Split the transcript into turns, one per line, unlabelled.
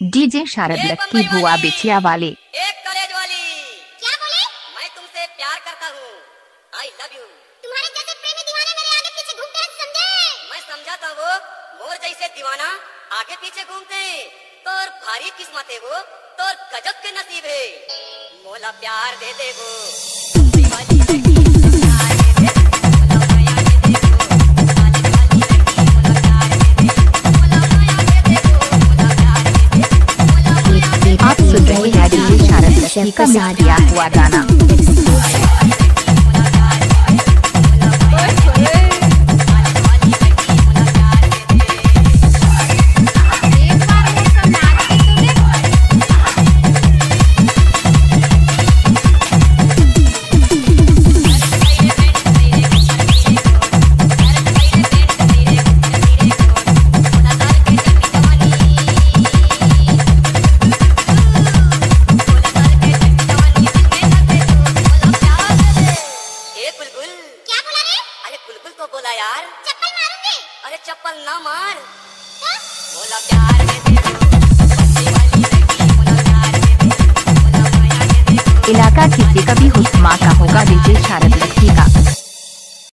DJ शारद Lucky बुआ बिछिया वाले।
एक कॉलेज वाली।
क्या बोले?
मैं तुमसे प्यार करता हूँ। I love you.
तुम्हारे जैसे प्रेमी दीवाने मेरे आगे पीछे घूमते हैं, समझे?
मैं समझाता वो मोर जैसे दीवाना आगे पीछे घूमते हैं। तोर भारी किस्मत है वो, तोर गजब के नसीब है। मोला प्यार दे दे वो।
आप सुन रहे हैं डीजे शारद लक्की का मिक्स किया हुआ गाना। बोला यार,
चप्पल मारूंगी।
अरे चप्पल ना मार।
क्या?
बोला प्यार दे दे वाली लड़की, बोला प्यार दे दे, बोला माया दे दे।
इलाका किसी का भी हुस्मा का होगा डीजे शारद लक्की का।